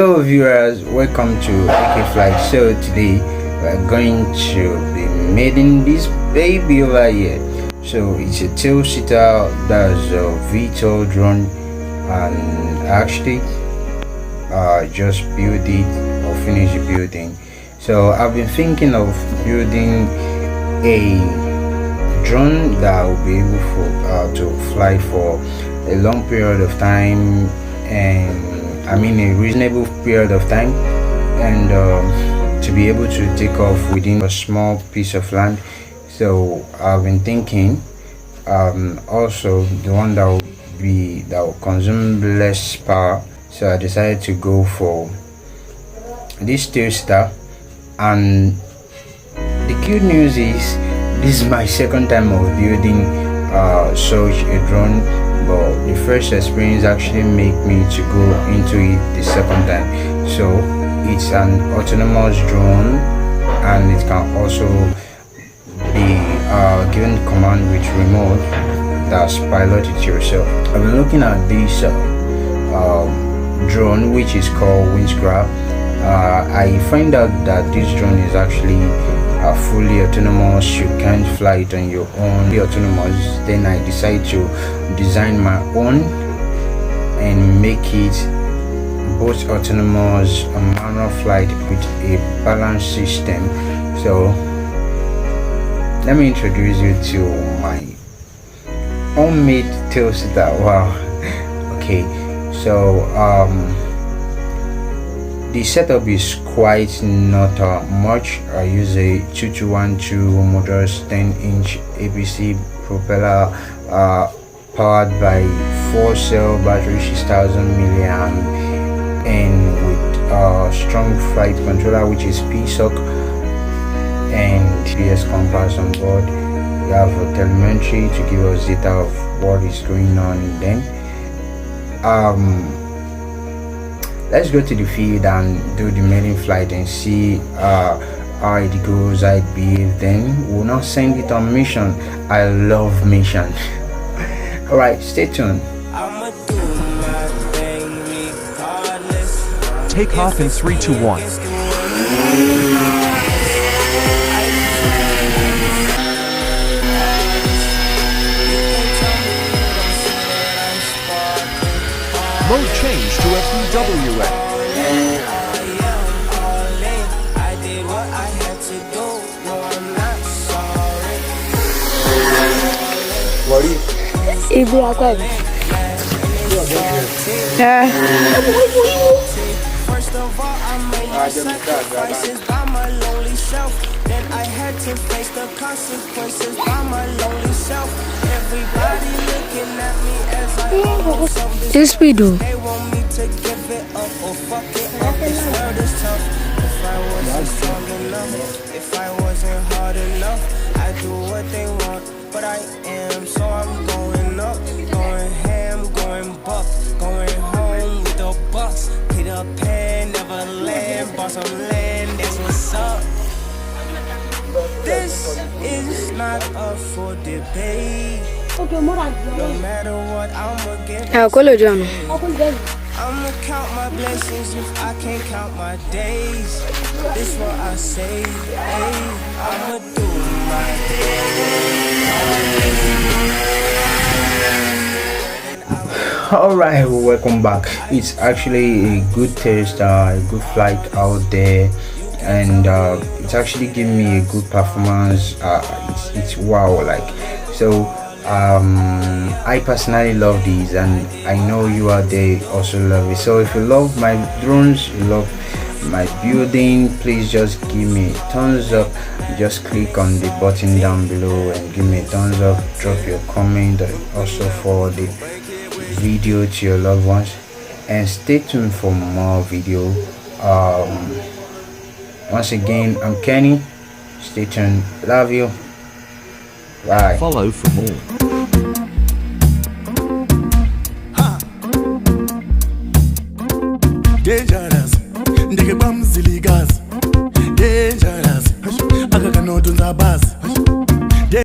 Hello viewers, welcome to AK Flight. So today we're going to be making this baby over here. So it's a tail-seater, that's a VTOL drone, and actually just build it or finish the building. So I've been thinking of building a drone that will be able to fly for a long period of time, and I mean a reasonable period of time, and to be able to take off within a small piece of land. So I've been thinking also the one that will consume less power. So I decided to go for this tail-seater, and the good news is this is my second time of building such a drone, but the first experience actually made me to go into it the second time. So it's an autonomous drone, and it can also be given command with remote, that's pilot it yourself. I've been looking at this drone, which is called Windsgrab. I find out that this drone is actually fully autonomous. You can't fly it on your own, be autonomous. Then I decide to design my own and make it both autonomous and manual flight with a balanced system. So let me introduce you to my homemade tail-seater. Wow. Okay, so the setup is quite not much. I use a 2212 motors, 10-inch APC propeller, powered by 4-cell battery, 6000 milliamp, and with strong flight controller, which is pixhawk, and GPS compass on board. We have a telemetry to give us data of what is going on. Then let's go to the field and do the maiden flight and see how it goes, how it behaves. Then we'll not send it on mission. I love mission. All right, stay tuned. Take off in 3, 2, 1. Mode change to FPWA. Ibu aku ada. First of all, I made my sacrifices by my lonely self. Then I had to face the consequences by my lonely self. Everybody looking at me as I almost up this. They want me to give it up or fuck it up. This world is tough. If I wasn't strong enough, if I wasn't hard enough, I do what they want, but I am. So I'm going up, going ham, going buck, going home with the bucks. Peter Pan, never land, boss of land, that's what's up. This is not up for debate. No matter what, I'ma get I'ma count my blessings if I can't count my days. This what I say, hey, I'ma do my thing. Alright, welcome back. It's actually a good taste, a good flight out there, and it's actually giving me a good performance. It's wow, like. So I personally love these, and I know you out there also love it. So if you love my drones, you love my building, please just give me a thumbs up. Just click on the button down below and give me a thumbs up. Drop your comment, also forward the video to your loved ones, and stay tuned for more video. Once again, I'm Kenny. Stay tuned. Love you. Bye. Follow for more. Dangerous, ndeke bamziligazi. Dangerous, akakanotunza basi.